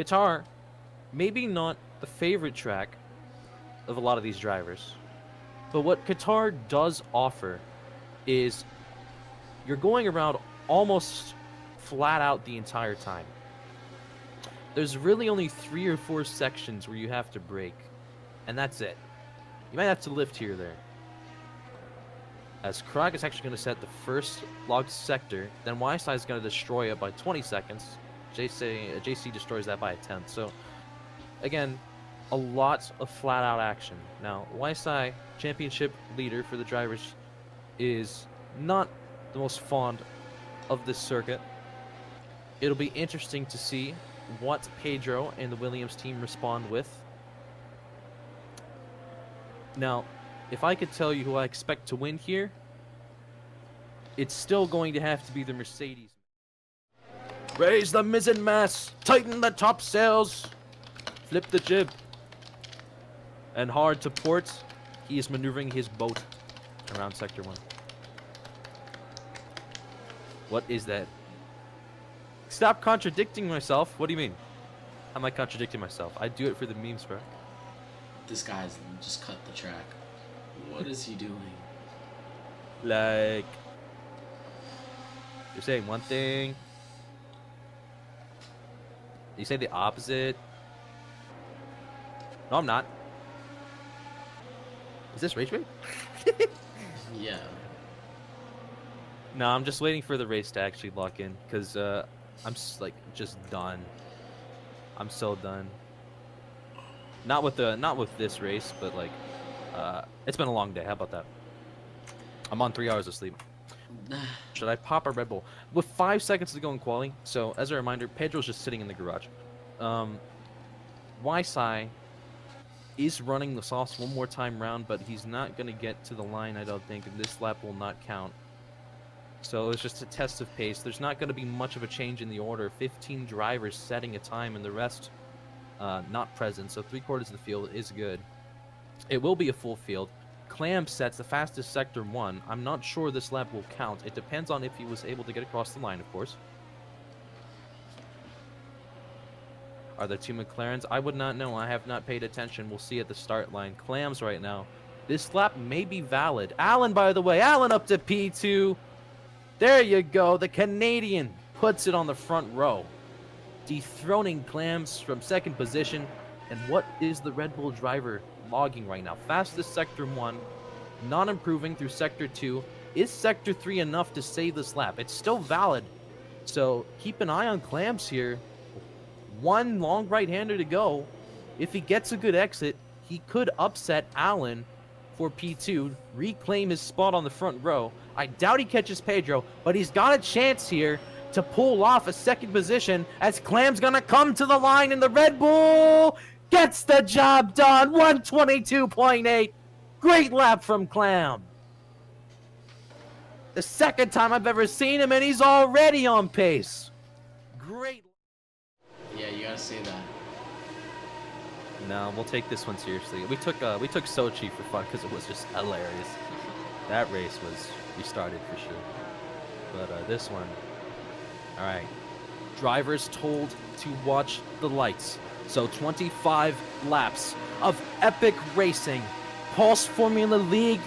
Qatar, maybe not the favorite track of a lot of these drivers, but what Qatar does offer is you're going around almost flat out the entire time. There's really only 3 or 4 sections where you have to brake, and that's it. You might have to lift here or there. As Krog is actually going to set the first locked sector, then YSI is going to destroy it by 20 seconds. JC destroys that by a 10th. So, again, a lot of flat-out action. Now, YSI, championship leader for the drivers, is not the most fond of this circuit. It'll be interesting to see what Pedro and the Williams team respond with. Now, if I could tell you who I expect to win here, it's still going to have to be the Mercedes. Raise the mizzen mast, tighten the top sails, flip the jib. And hard to port, he is maneuvering his boat around Sector 1. What is that? Stop contradicting myself. What do you mean? How am I contradicting myself? I do it for the memes, bro. This guy's just cut the track. What is he doing? Like, you're saying one thing, you say the opposite. No, I'm not. Is this rage bait? Yeah. No, I'm just waiting for the race to actually lock in, because I'm just done. I'm so done. Not with this race, but like it's been a long day. How about that? I'm on 3 hours of sleep. Should I pop a Red Bull with 5 seconds to go in quali? So as a reminder, Pedro's just sitting in the garage. YSI is running the sauce one more time round, but he's not going to get to the line, I don't think, and this lap will not count. So it's just a test of pace. There's not going to be much of a change in the order. 15 drivers setting a time and the rest not present, so 3/4 of the field is good. It will be a full field. Clam sets the fastest Sector 1. I'm not sure this lap will count. It depends on if he was able to get across the line, of course. Are there 2 McLarens? I would not know. I have not paid attention. We'll see at the start line. Clams right now. This lap may be valid. Allen, by the way. Allen up to P2. There you go. The Canadian puts it on the front row, dethroning Clams from 2nd position. And what is the Red Bull driver logging right now? Fastest Sector 1, not improving through Sector 2. Is Sector 3 enough to save this lap? It's still valid, so keep an eye on Clams here. 1 long right-hander to go. If he gets a good exit, he could upset Allen for P2, reclaim his spot on the front row. I doubt he catches Pedro, but he's got a chance here to pull off a 2nd position as Clam's gonna come to the line, and the Red Bull gets the job done. 122.8. Great lap from Clam. The 2nd time I've ever seen him, and he's already on pace. Great. Yeah, you gotta say that. No, we'll take this one seriously. We took Sochi for fun because it was just hilarious. That race was restarted for sure. But this one, all right. Drivers told to watch the lights. So 25 laps of epic racing. Pulse Formula League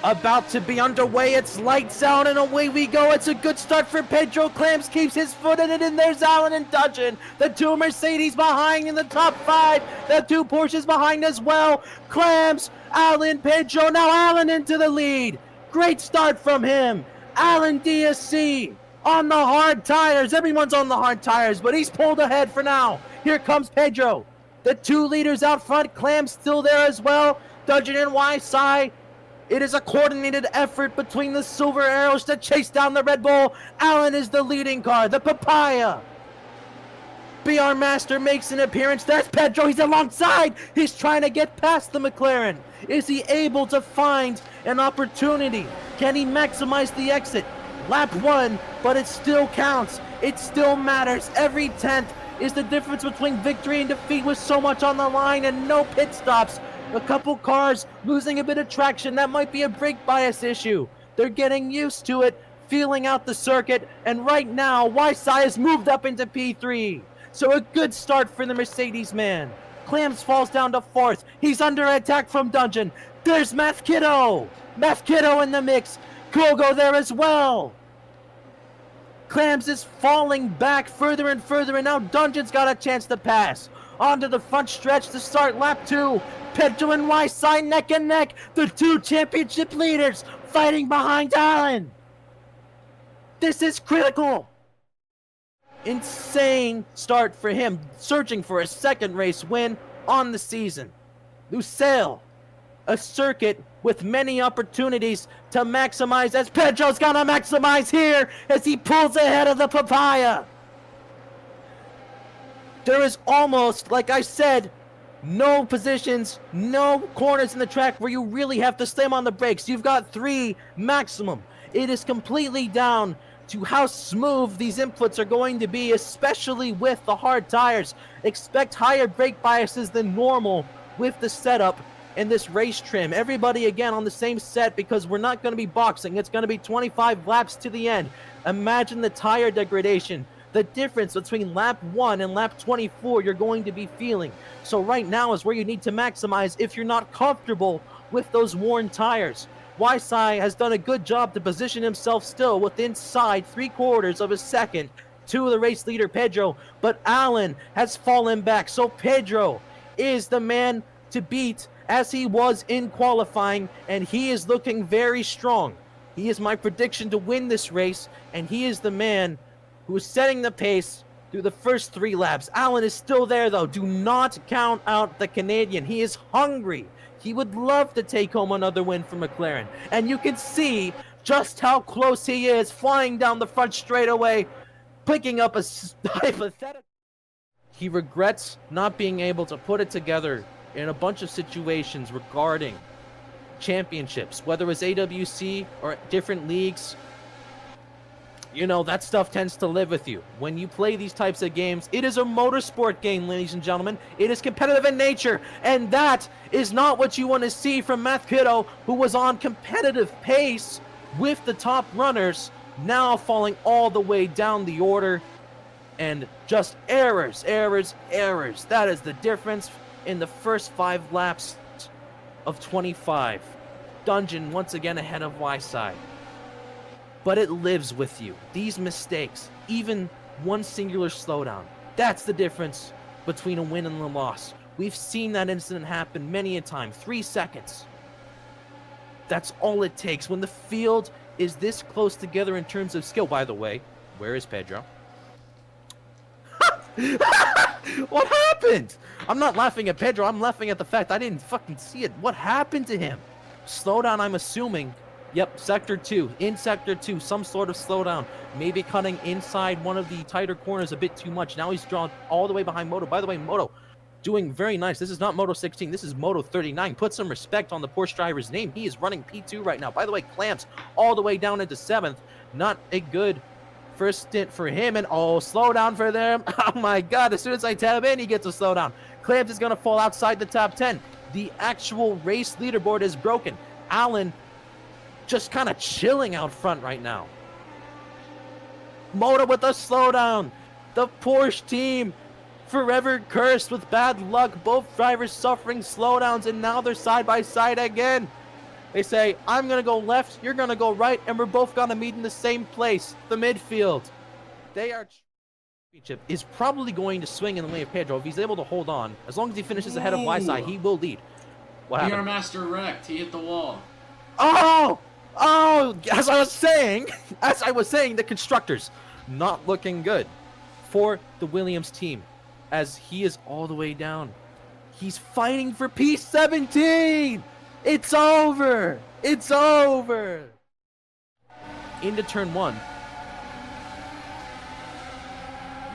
about to be underway. It's lights out and away we go. It's a good start for Pedro. Clams keeps his foot in it, and there's Allen and Dudgeon. The 2 Mercedes behind in the top 5. The 2 Porsches behind as well. Clams, Allen, Pedro. Now Allen into the lead. Great start from him. Allen DSC on the hard tires. Everyone's on the hard tires, but he's pulled ahead for now. Here comes Pedro. The 2 leaders out front. Clam's still there as well. Dudgeon and YSI. It is a coordinated effort between the Silver Arrows to chase down the Red Bull. Allen is the leading car. The Papaya. BR Master makes an appearance. There's Pedro. He's alongside. He's trying to get past the McLaren. Is he able to find an opportunity? Can he maximize the exit? Lap 1, but it still counts. It still matters. Every 10th is the difference between victory and defeat, with so much on the line and no pit stops. A couple cars losing a bit of traction. That might be a brake bias issue. They're getting used to it, feeling out the circuit, and right now YSI has moved up into P3. So a good start for the Mercedes man. Clams falls down to 4th. He's under attack from Dungeon. There's Meth Kiddo in the mix. Kogo there as well. Clams is falling back further and further, and now Dungeon's got a chance to pass. Onto the front stretch to start lap 2. Pedro and Wyside neck and neck. The 2 championship leaders fighting behind Allen. This is critical. Insane start for him, searching for a second race win on the season. Lusail, a circuit with many opportunities to maximize, as Pedro's gonna maximize here as he pulls ahead of the papaya. There is almost, like I said, no positions, no corners in the track where you really have to slam on the brakes. You've got 3 maximum. It is completely down to how smooth these inputs are going to be, especially with the hard tires. Expect higher brake biases than normal with the setup and this race trim. Everybody again on the same set because we're not going to be boxing. It's going to be 25 laps to the end. Imagine the tire degradation, the difference between lap 1 and lap 24 you're going to be feeling. So right now is where you need to maximize if you're not comfortable with those worn tires. Wyside has done a good job to position himself still with inside 3/4 of a second to the race leader Pedro, but Allen has fallen back. So Pedro is the man to beat as he was in qualifying, and he is looking very strong. He is my prediction to win this race, and he is the man who is setting the pace through the first 3 laps. Allen is still there though. Do not count out the Canadian. He is hungry. He would love to take home another win for McLaren. And you can see just how close he is, flying down the front straightaway, picking up a hypothetical. He regrets not being able to put it together in a bunch of situations regarding championships, whether it's AWC or different leagues. You know, that stuff tends to live with you. When you play these types of games, it is a motorsport game, ladies and gentlemen. It is competitive in nature, and that is not what you want to see from Meth Kiddo, who was on competitive pace with the top runners, now falling all the way down the order, and just errors. That is the difference in the first 5 laps of 25. Dungeon once again ahead of Wyside. But it lives with you. These mistakes, even one singular slowdown, that's the difference between a win and a loss. We've seen that incident happen many a time. 3 seconds. That's all it takes. When the field is this close together in terms of skill. By the way, where is Pedro? What happened? I'm not laughing at Pedro. I'm laughing at the fact I didn't fucking see it. What happened to him? Slowdown, I'm assuming. Yep, Sector 2. In Sector 2, some sort of slowdown. Maybe cutting inside one of the tighter corners a bit too much. Now he's drawn all the way behind Moto. By the way, Moto doing very nice. This is not Moto 16. This is Moto 39. Put some respect on the Porsche driver's name. He is running P2 right now. By the way, Clamps all the way down into 7th. Not a good first stint for him. And slow down for them. Oh my God. As soon as I tab in, he gets a slowdown. Clamps is going to fall outside the top 10. The actual race leaderboard is broken. Allen just kind of chilling out front right now. Moto with a slowdown. The Porsche team forever cursed with bad luck. Both drivers suffering slowdowns, and now they're side by side again. They say, I'm going to go left, you're going to go right, and we're both going to meet in the same place, the midfield. Championship is probably going to swing in the way of Pedro if he's able to hold on. As long as he finishes ahead of Wyside, he will lead. What happened? PR Master wrecked. He hit the wall. Oh, as I was saying, the constructors not looking good for the Williams team as he is all the way down. He's fighting for P17. It's over. Into turn 1.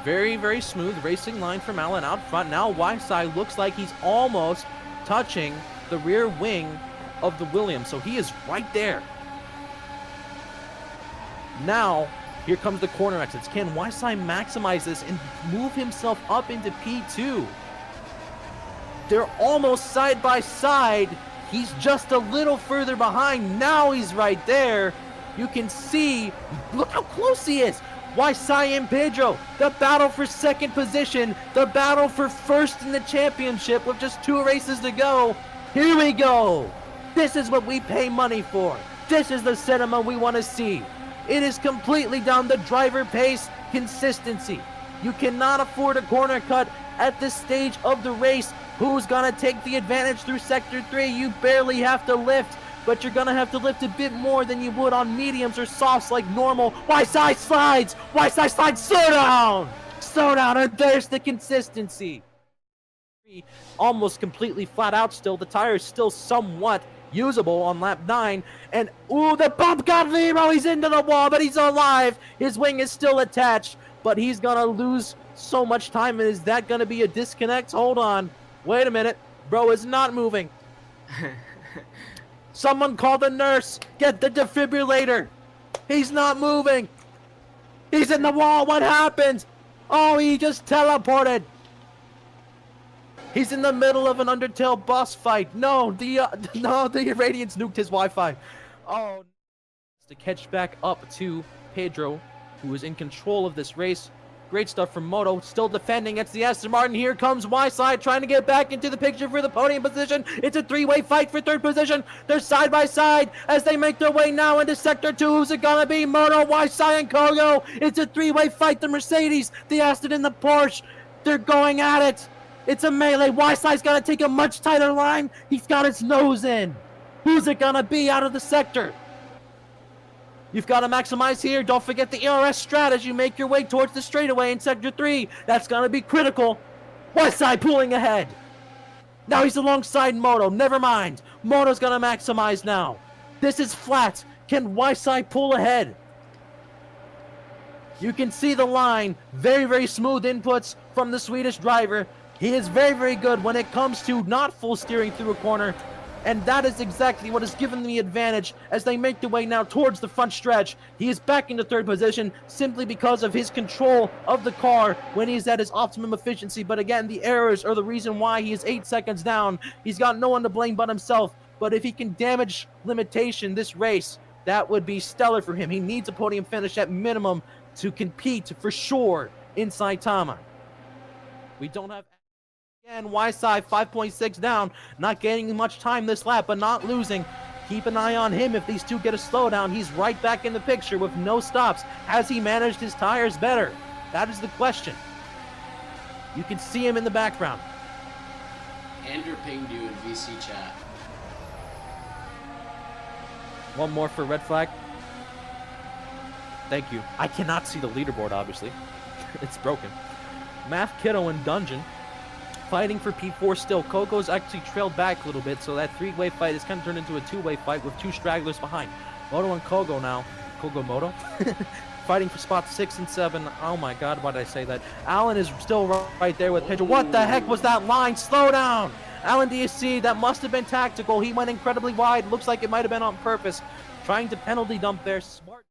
Very, very smooth racing line from Allen out front. Now Wyside looks like he's almost touching the rear wing of the Williams, so he is right there. Now, here comes the corner exits. Can Wyside maximize this and move himself up into P2? They're almost side by side. He's just a little further behind. Now he's right there. You can see, look how close he is. Waisai and Pedro, the battle for second position, the battle for first in the championship with just 2 races to go. Here we go. This is what we pay money for. This is the cinema we want to see. It is completely down the driver pace, consistency. You cannot afford a corner cut at this stage of the race. Who's gonna take the advantage through Sector 3? You barely have to lift, but you're gonna have to lift a bit more than you would on mediums or softs like normal. Waisai slides! Waisai slides! Slow down! Slow down, and there's the consistency. Almost completely flat out still. The tire's still somewhat usable on lap 9. And, ooh, the bump got Limo! He's into the wall, but he's alive! His wing is still attached, but he's gonna lose so much time. Is that gonna be a disconnect? Hold on. Wait a minute. Bro is not moving. Someone call the nurse. Get the defibrillator. He's not moving. He's in the wall. What happened? Oh, he just teleported. He's in the middle of an Undertale boss fight. No, the Irradiance nuked his Wi-Fi. Oh, to catch back up to Pedro, who is in control of this race. Great stuff from Moto, still defending against the Aston Martin. Here comes Waisai trying to get back into the picture for the podium position. It's a 3-way fight for 3rd position. They're side by side as they make their way now into Sector 2. Who's it gonna be? Moto, Waisai, and Kogo. It's a 3-way fight. The Mercedes, the Aston, and the Porsche. They're going at it. It's a melee. Waisai's gonna take a much tighter line. He's got his nose in. Who's it gonna be out of the sector? You've got to maximize here. Don't forget the ERS strat as you make your way towards the straightaway in Sector 3. That's going to be critical. Waisai pulling ahead. Now he's alongside Moto. Never mind. Moto's going to maximize now. This is flat. Can Waisai pull ahead? You can see the line. Very, very smooth inputs from the Swedish driver. He is very, very good when it comes to not full steering through a corner. And that is exactly what has given them the advantage as they make their way now towards the front stretch. He is back into 3rd position simply because of his control of the car when he's at his optimum efficiency. But again, the errors are the reason why he is 8 seconds down. He's got no one to blame but himself. But if he can damage limitation this race, that would be stellar for him. He needs a podium finish at minimum to compete for sure in Saitama. We don't have... And Waisai 5.6 down, not gaining much time this lap, but not losing. Keep an eye on him. If these two get a slowdown, he's right back in the picture with no stops. Has he managed his tires better? That is the question. You can see him in the background. Andrew pinged you in VC chat. One more for red flag. Thank you. I cannot see the leaderboard, obviously. It's broken. Math Kiddo and Dungeon fighting for P4 still. Kogo's actually trailed back a little bit, so that 3-way fight has kind of turned into a 2-way fight with 2 stragglers behind. Moto and Kogo now. Kogo Moto? Fighting for spots 6 and 7. Oh my god, why did I say that? Alan is still right there with Pedro. What the heck was that line? Slow down! Alan, do you see? That must have been tactical. He went incredibly wide. Looks like it might have been on purpose. Trying to penalty dump there. Smart.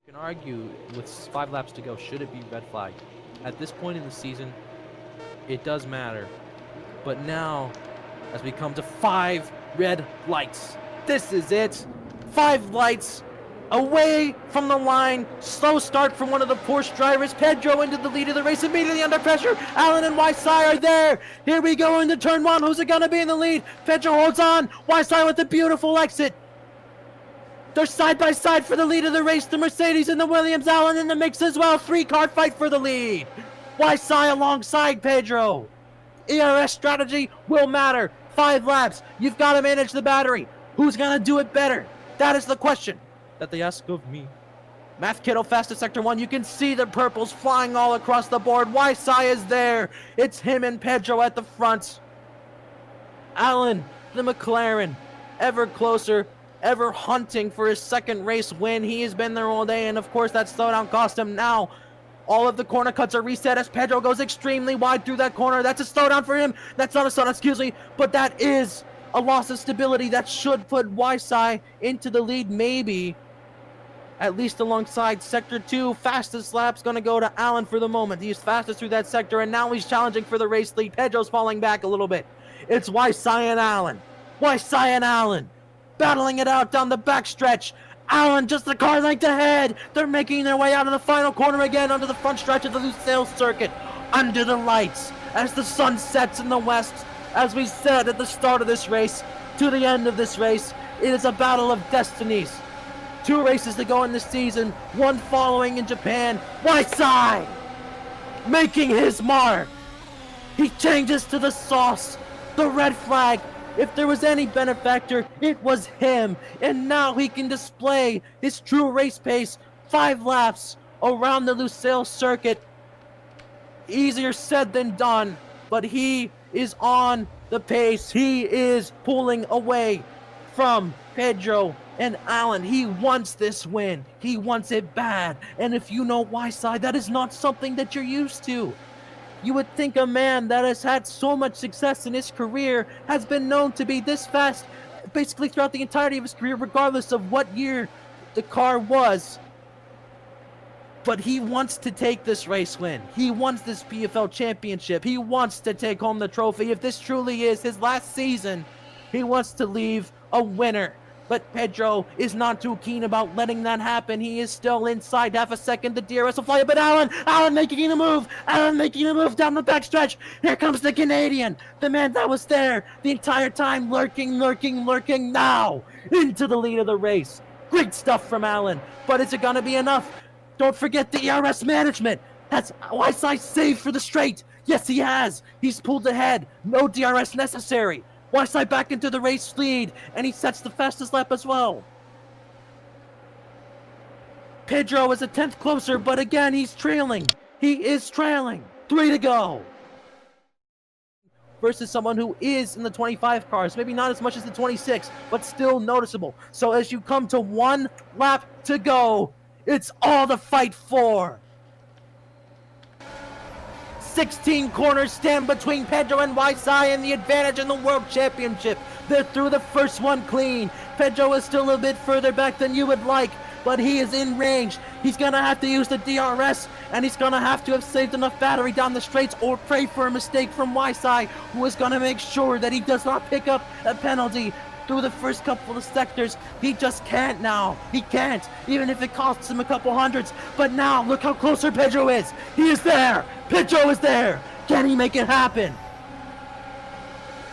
You can argue with 5 laps to go, should it be red flag? At this point in the season, it does matter. But now, as we come to 5 red lights, this is it. 5 lights away from the line. Slow start from one of the Porsche drivers. Pedro into the lead of the race, immediately under pressure. Alan and Waisai are there. Here we go into turn 1. Who's it gonna be in the lead? Pedro holds on. Waisai with a beautiful exit. They're side by side for the lead of the race. The Mercedes and the Williams. Alan in the mix as well. 3-car fight for the lead. Waisai alongside Pedro. ERS strategy will matter. 5 laps. You've got to manage the battery. Who's going to do it better? That is the question that they ask of me. Math Kiddo fastest sector 1. You can see the purples flying all across the board. Waisai is there. It's him and Pedro at the front. Alan, the McLaren, ever closer, ever hunting for his 2nd race win. He has been there all day, and of course that slowdown cost him now. All of the corner cuts are reset as Pedro goes extremely wide through that corner. That's a slowdown for him. That's not a slowdown, excuse me, but that is a loss of stability. That should put Waisai into the lead, maybe, at least alongside Sector 2. Fastest lap's going to go to Alan for the moment. He's fastest through that sector, and now he's challenging for the race lead. Pedro's falling back a little bit. It's Waisai and Alan. Waisai and Alan battling it out down the backstretch. Allen just a car length ahead. They're making their way out of the final corner again onto the front stretch of the Lusail circuit. Under the lights as the sun sets in the west. As we said at the start of this race, to the end of this race, it is a battle of destinies. 2 races to go in this season, 1 following in Japan. Whiteside making his mark. He changes to the sauce, the red flag. If there was any benefactor, it was him. And now he can display his true race pace. 5 laps around the Lusail circuit. Easier said than done, but he is on the pace. He is pulling away from Pedro and Allen. He wants this win. He wants it bad. And if you know Whiteside, that is not something that you're used to. You would think a man that has had so much success in his career has been known to be this fast basically throughout the entirety of his career, regardless of what year the car was. But he wants to take this race win. He wants this PFL championship. He wants to take home the trophy. If this truly is his last season, he wants to leave a winner. But Pedro is not too keen about letting that happen. He is still inside half a second. The DRS will fly up, but Allen making a move. Allen making a move down the backstretch. Here comes the Canadian. The man that was there the entire time, lurking now into the lead of the race. Great stuff from Allen. But is it going to be enough? Don't forget the ERS management. Has Whiteside saved for the straight? Yes, he has. He's pulled ahead. No DRS necessary. Whiteside back into the race lead, and he sets the fastest lap as well. Pedro is a 10th closer, but again, he's trailing. He is trailing. 3 to go. Versus someone who is in the 25 cars. Maybe not as much as the 26, but still noticeable. So as you come to 1 lap to go, it's all to fight for. 16 corners stand between Pedro and Whiteside and the advantage in the World Championship. They're through the first one clean. Pedro is still a bit further back than you would like, but he is in range. He's going to have to use the DRS, and he's going to have saved enough battery down the straights or pray for a mistake from Whiteside, who is going to make sure that he does not pick up a penalty through the first couple of sectors. He just can't now. He can't, even if it costs him a couple hundreds. But now, look how closer Pedro is. He is there. Pedro is there. Can he make it happen?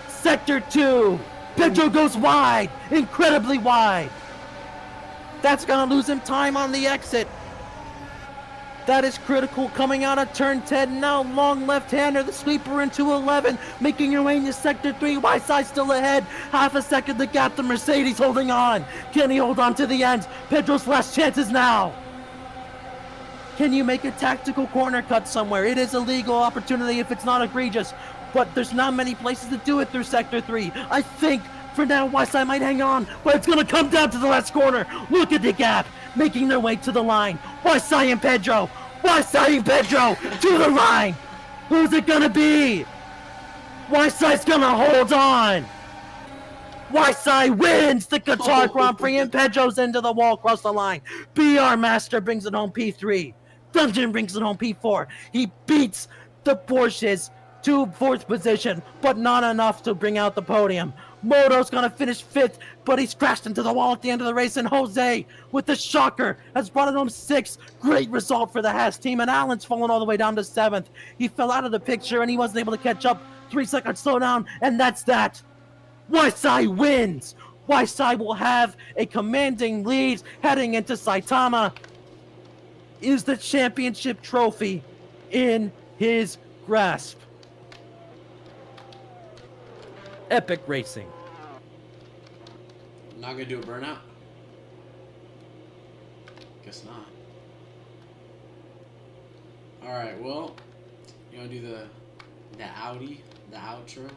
Sector 2. Pedro goes wide, incredibly wide. That's gonna lose him time on the exit. That is critical coming out of turn 10. Now long left-hander, the sweeper into 11, making your way into sector 3. Whiteside still ahead. Half a second the gap to Mercedes holding on. Can he hold on to the end? Pedro's last chances now. Can you make a tactical corner cut somewhere? It is a legal opportunity if it's not egregious, but there's not many places to do it through sector 3. I think for now Whiteside might hang on, but it's gonna come down to the last corner. Look at the gap. Making their way to the line. Whiteside and Pedro. Whiteside and Pedro to the line. Who's it gonna be? Whiteside's gonna hold on. Whiteside wins the Qatar Grand Prix and Pedro's into the wall across the line. BR Master brings it home P3. Dungeon brings it home P4. He beats the Porsches to 4th position, but not enough to bring out the podium. Moto's gonna finish 5th, but he's crashed into the wall at the end of the race, and Jose, with the shocker, has brought it home 6th. Great result for the Haas team, and Allen's fallen all the way down to 7th. He fell out of the picture, and he wasn't able to catch up. 3-second slowdown, and that's that. Whiteside wins. Whiteside will have a commanding lead heading into Saitama. Is the championship trophy in his grasp? Epic racing. Not gonna do a burnout? Guess not. Alright, well, you wanna do the outro?